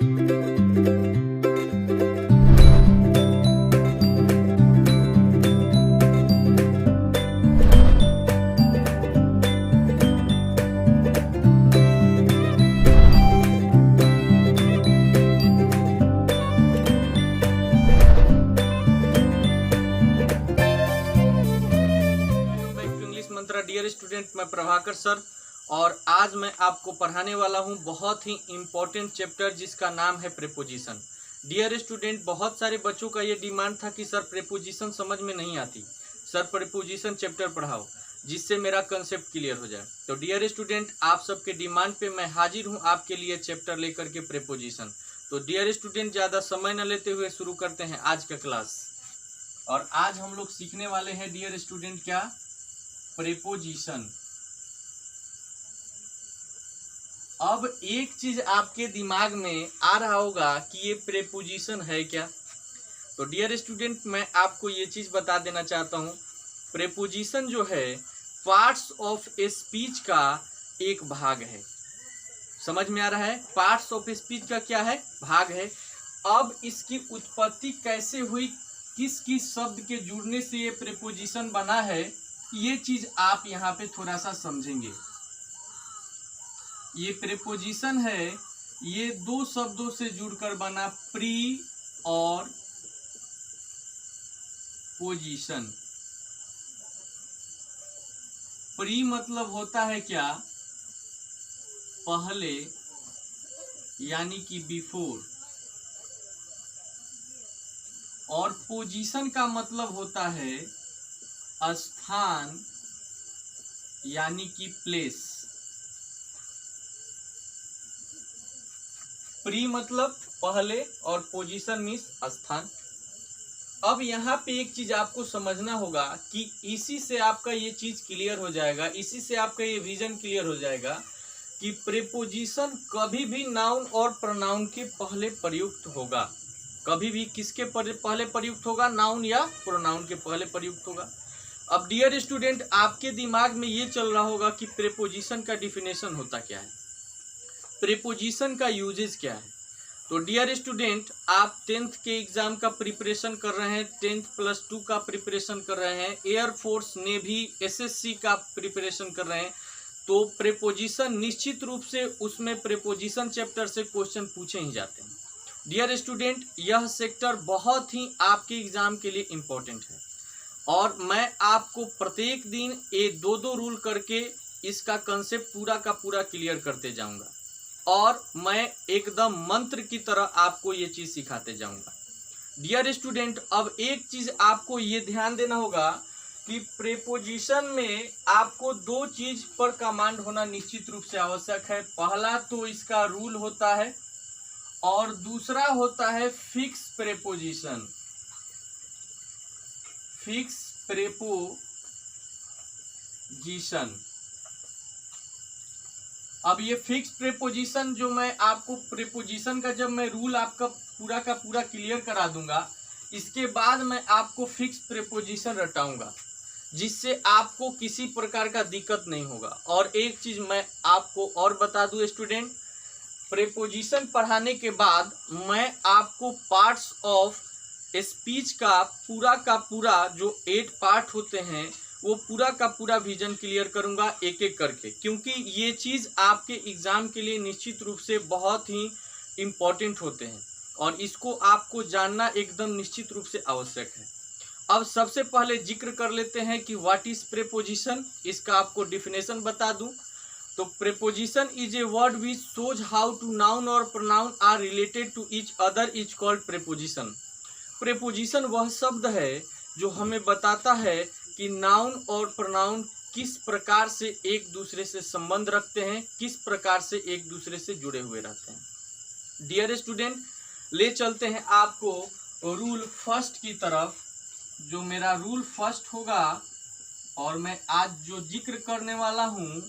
Dear student, मैं Prabhakar sir और आज मैं आपको पढ़ाने वाला हूं बहुत ही इम्पोर्टेंट चैप्टर जिसका नाम है प्रीपोजिशन। डियर स्टूडेंट, बहुत सारे बच्चों का ये डिमांड था कि सर प्रीपोजिशन समझ में नहीं आती, सर प्रीपोजिशन चैप्टर पढ़ाओ जिससे मेरा कंसेप्ट क्लियर हो जाए। तो डियर स्टूडेंट, आप सबके डिमांड पे मैं हाजिर हूँ आपके लिए चैप्टर लेकर के प्रीपोजिशन। तो डियर स्टूडेंट, ज़्यादा समय न लेते हुए शुरू करते हैं आज का क्लास। और आज हम लोग सीखने वाले हैं डियर स्टूडेंट क्या, प्रीपोजिशन। अब एक चीज आपके दिमाग में आ रहा होगा कि ये प्रीपोजिशन है क्या। तो डियर स्टूडेंट, मैं आपको ये चीज बता देना चाहता हूं, प्रीपोजिशन जो है पार्ट्स ऑफ स्पीच का एक भाग है। समझ में आ रहा है, पार्ट्स ऑफ स्पीच का क्या है, भाग है। अब इसकी उत्पत्ति कैसे हुई, किस किस शब्द के जुड़ने से ये प्रीपोजिशन बना है, ये चीज आप यहाँ पे थोड़ा सा समझेंगे। ये प्रीपोजिशन है, ये दो शब्दों से जुड़कर बना, प्री और पोजीशन। प्री मतलब होता है क्या, पहले, यानी कि बिफोर। और पोजीशन का मतलब होता है स्थान, यानी कि प्लेस। प्री मतलब पहले और पोजीशन मीन्स स्थान। अब यहाँ पे एक चीज आपको समझना होगा कि इसी से आपका ये चीज क्लियर हो जाएगा, इसी से आपका ये विजन क्लियर हो जाएगा कि प्रीपोजिशन कभी भी नाउन और प्रोनाउन के पहले प्रयुक्त होगा। कभी भी किसके पहले प्रयुक्त होगा, नाउन या प्रोनाउन के पहले प्रयुक्त होगा। अब डियर स्टूडेंट, आपके दिमाग में ये चल रहा होगा कि प्रीपोजिशन का डिफिनेशन होता क्या है, प्रीपोजिशन का यूजेस क्या है। तो डियर स्टूडेंट, आप 10th के एग्जाम का प्रिपरेशन कर रहे हैं, 10th+2 का प्रिपरेशन कर रहे हैं, एयरफोर्स, नेवी, SSC का प्रिपरेशन कर रहे हैं, तो प्रीपोजिशन निश्चित रूप से उसमें प्रीपोजिशन चैप्टर से क्वेश्चन पूछे ही जाते हैं। डियर स्टूडेंट, यह सेक्टर बहुत ही आपके एग्जाम के लिए इम्पोर्टेंट है और मैं आपको प्रत्येक दिन ये दो रूल करके इसका कंसेप्ट पूरा का पूरा क्लियर करते जाऊंगा और मैं एकदम मंत्र की तरह आपको ये चीज सिखाते जाऊंगा। डियर स्टूडेंट, अब एक चीज आपको ये ध्यान देना होगा कि प्रीपोजिशन में आपको दो चीज पर कमांड होना निश्चित रूप से आवश्यक है। पहला तो इसका रूल होता है और दूसरा होता है फिक्स प्रीपोजिशन। Fix preposition. अब ये फिक्स प्रीपोजिशन जो मैं आपको प्रीपोजिशन का जब मैं रूल आपका पूरा का पूरा क्लियर करा दूंगा, इसके बाद मैं आपको फिक्स प्रीपोजिशन रटाऊंगा जिससे आपको किसी प्रकार का दिक्कत नहीं होगा। और एक चीज मैं आपको और बता दूं स्टूडेंट, प्रीपोजिशन पढ़ाने के बाद मैं आपको पार्ट्स ऑफ स्पीच का पूरा जो 8 पार्ट होते हैं वो पूरा का पूरा विजन क्लियर करूंगा एक एक करके, क्योंकि ये चीज आपके एग्जाम के लिए निश्चित रूप से बहुत ही इम्पोर्टेंट होते हैं और इसको आपको जानना एकदम निश्चित रूप से आवश्यक है। अब सबसे पहले जिक्र कर लेते हैं कि व्हाट इज प्रीपोजिशन। इसका आपको डिफिनेशन बता दूं तो preposition is a word which shows how two noun और pronoun are related to each other is called preposition. Preposition वह शब्द है जो हमें बताता है कि नाउन और प्रोनाउन किस प्रकार से एक दूसरे से संबंध रखते हैं, किस प्रकार से एक दूसरे से जुड़े हुए रहते हैं। डियर स्टूडेंट, ले चलते हैं आपको रूल फर्स्ट की तरफ। जो मेरा रूल फर्स्ट होगा और मैं आज जो जिक्र करने वाला हूं,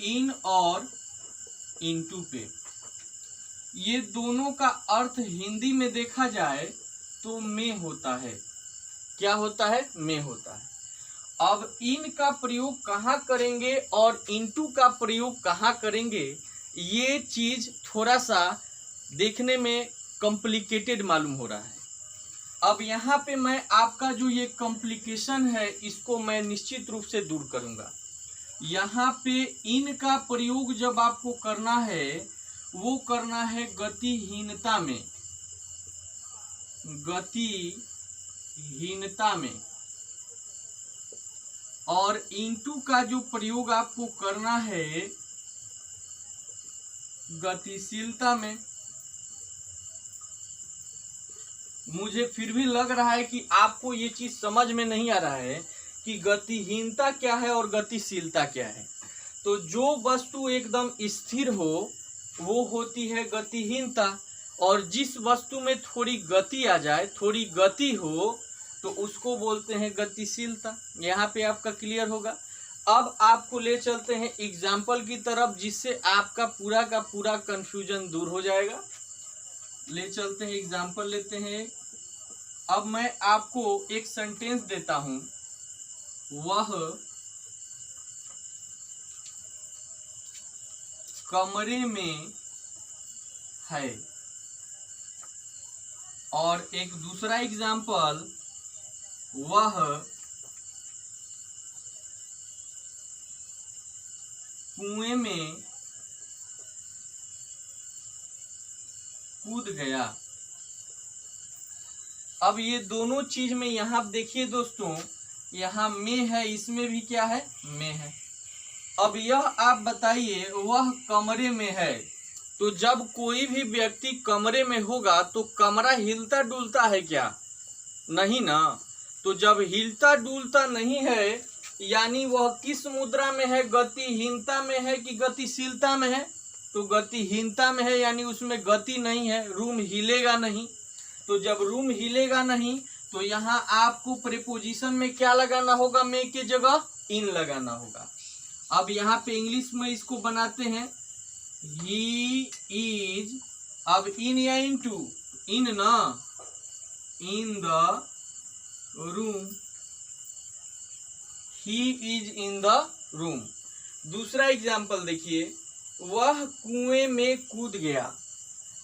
इन और इनटू पे, ये दोनों का अर्थ हिंदी में देखा जाए तो में होता है। क्या होता है? में होता है। अब इन का प्रयोग कहाँ करेंगे और इनटू का प्रयोग कहाँ करेंगे, ये चीज थोड़ा सा देखने में कॉम्प्लिकेटेड मालूम हो रहा है। अब यहाँ पे मैं आपका जो ये कॉम्प्लिकेशन है इसको मैं निश्चित रूप से दूर करूंगा। यहाँ पे इन का प्रयोग जब आपको करना है वो करना है गतिहीनता में, गतिहीनता में, और इनटू का जो प्रयोग आपको करना है गतिशीलता में। मुझे फिर भी लग रहा है कि आपको ये चीज समझ में नहीं आ रहा है कि गतिहीनता क्या है और गतिशीलता क्या है। तो जो वस्तु एकदम स्थिर हो वो होती है गतिहीनता, और जिस वस्तु में थोड़ी गति आ जाए, थोड़ी गति हो, तो उसको बोलते हैं गतिशीलता। यहाँ पे आपका क्लियर होगा। अब आपको ले चलते हैं एग्जाम्पल की तरफ, जिससे आपका पूरा का पूरा कंफ्यूजन दूर हो जाएगा। ले चलते हैं एग्जाम्पल लेते हैं। अब मैं आपको एक सेंटेंस देता हूं, वह कमरे में है, और एक दूसरा एग्जाम्पल, वह कुएं में कूद गया। अब ये दोनों चीज में यहाँ देखिए दोस्तों, यहाँ में है, इसमें भी क्या है, में है। अब यह आप बताइए, वह कमरे में है, तो जब कोई भी व्यक्ति कमरे में होगा तो कमरा हिलता डुलता है क्या, नहीं ना। तो जब हिलता डुलता नहीं है, यानी वह किस मुद्रा में है, गतिहीनता में है कि गतिशीलता में है। तो गतिहीनता में है, यानी उसमें गति नहीं है, रूम हिलेगा नहीं। तो जब रूम हिलेगा नहीं तो यहाँ आपको प्रीपोजिशन में क्या लगाना होगा, में के जगह इन लगाना होगा। अब यहाँ पे इंग्लिश में इसको बनाते हैं, ही इज, अब इन या इनटू, इन ना, in the room, he is in the room. दूसरा एग्जाम्पल देखिए, वह कुएं में कूद गया।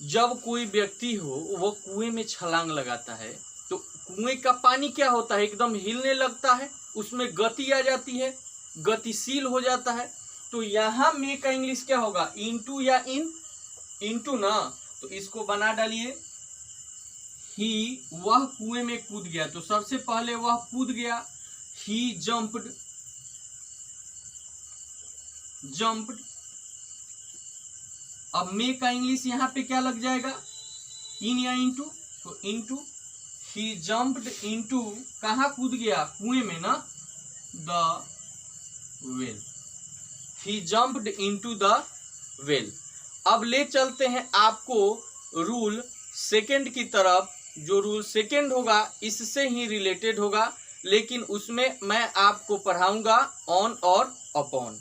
जब कोई व्यक्ति हो वो कुएं में छलांग लगाता है तो कुएं का पानी क्या होता है, एकदम हिलने लगता है, उसमें गति आ जाती है, गतिशील हो जाता है। तो यहाँ में का इंग्लिश क्या होगा, इनटू या इन, इनटू ना। तो इसको बना डालिए, ही, वह कुएं में कूद गया। तो सबसे पहले वह कूद गया, ही जंप्ड, जंप्ड। अब में का इंग्लिश यहाँ पे क्या लग जाएगा, इन या इनटू। तो इनटू, ही जंप्ड इनटू, कहाँ कूद गया, कुएं में ना, the well, he jumped into the well. अब ले चलते हैं आपको रूल सेकंड की तरफ। जो रूल सेकंड होगा इससे ही रिलेटेड होगा, लेकिन उसमें मैं आपको पढ़ाऊंगा ऑन और अपॉन।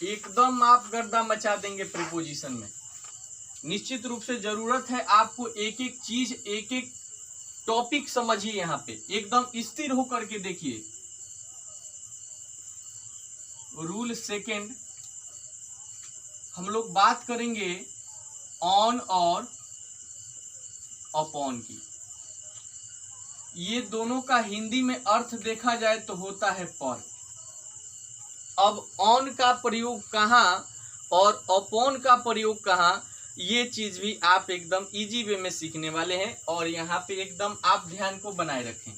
एकदम आप गर्दा मचा देंगे प्रीपोजिशन में। निश्चित रूप से जरूरत है आपको एक एक चीज, एक एक टॉपिक समझिए। यहाँ पे एकदम स्थिर होकर के देखिए। रूल सेकंड हम लोग बात करेंगे ऑन और अपॉन की। ये दोनों का हिंदी में अर्थ देखा जाए तो होता है पर। अब ऑन का प्रयोग कहाँ और अपॉन का प्रयोग कहाँ, ये चीज भी आप एकदम इजी वे में सीखने वाले हैं, और यहाँ पे एकदम आप ध्यान को बनाए रखें।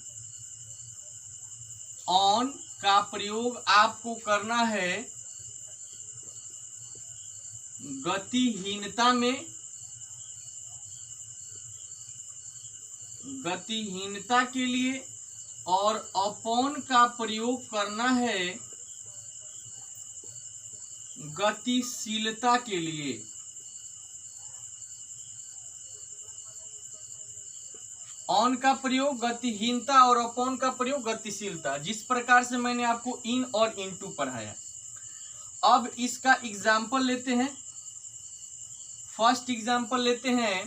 ऑन का प्रयोग आपको करना है गतिहीनता में, गतिहीनता के लिए, और अपॉन का प्रयोग करना है गतिशीलता के लिए। ऑन का प्रयोग गतिहीनता और अपॉन का प्रयोग गतिशीलता, जिस प्रकार से मैंने आपको इन और इनटू पढ़ाया। अब इसका एग्जाम्पल लेते हैं। फर्स्ट एग्जांपल लेते हैं।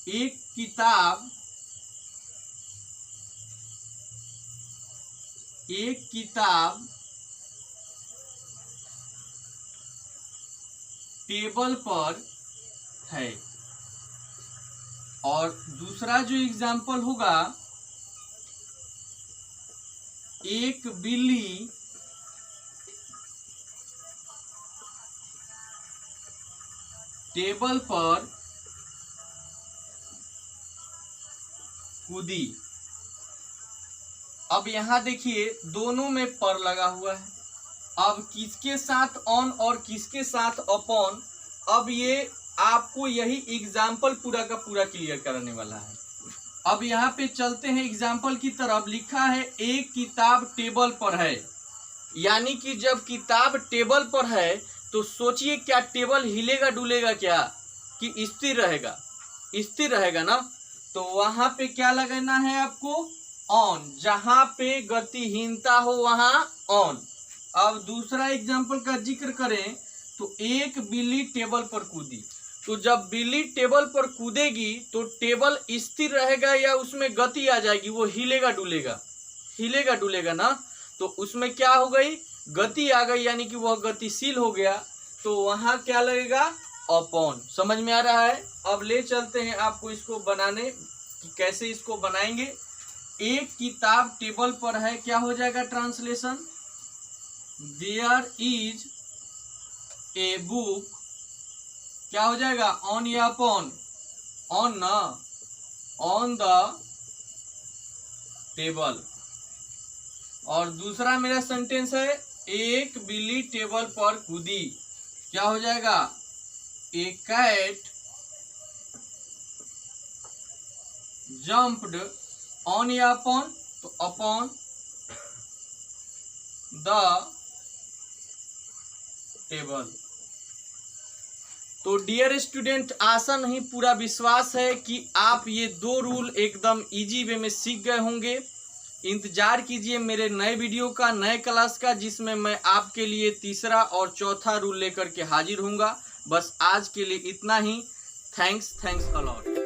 एक किताब टेबल पर है, और दूसरा जो एग्जांपल होगा, एक बिल्ली टेबल पर कूदी। अब यहां देखिए दोनों में पर लगा हुआ है। अब किसके साथ ऑन और किसके साथ अपॉन, अब ये आपको यही एग्जाम्पल पूरा का पूरा क्लियर कराने वाला है। अब यहाँ पे चलते हैं एग्जाम्पल की तरफ। लिखा है एक किताब टेबल पर है, यानी कि जब किताब टेबल पर है तो सोचिए क्या टेबल हिलेगा डुलेगा क्या, कि स्थिर रहेगा? स्थिर रहेगा ना। तो वहां पे क्या लगाना है आपको? ऑन। जहां पे गतिहीनता हो वहां ऑन। अब दूसरा एग्जाम्पल का जिक्र करें तो एक बिल्ली टेबल पर कूदी। तो जब बिल्ली टेबल पर कूदेगी तो टेबल स्थिर रहेगा या उसमें गति आ जाएगी? वो हिलेगा डुलेगा? हिलेगा डुलेगा ना। तो उसमें क्या हो गई? गति आ गई, यानी कि वह गतिशील हो गया। तो वहां क्या लगेगा? अपॉन। समझ में आ रहा है? अब ले चलते हैं आपको इसको बनाने कि कैसे इसको बनाएंगे। एक किताब टेबल पर है, क्या हो जाएगा translation? There is a book, क्या हो जाएगा? ऑन या अपॉन? ऑन ना, ऑन द टेबल। और दूसरा मेरा सेंटेंस है एक बिल्ली टेबल पर कूदी, क्या हो जाएगा? ए कैट जंप्ड ऑन या अपॉन? तो अपॉन द टेबल। तो डियर स्टूडेंट, आशा नहीं पूरा विश्वास है कि आप ये दो रूल एकदम इजी वे में सीख गए होंगे। इंतजार कीजिए मेरे नए वीडियो का, नए क्लास का, जिसमें मैं आपके लिए तीसरा और चौथा रूल लेकर के हाजिर होऊंगा। बस आज के लिए इतना ही। Thanks a lot.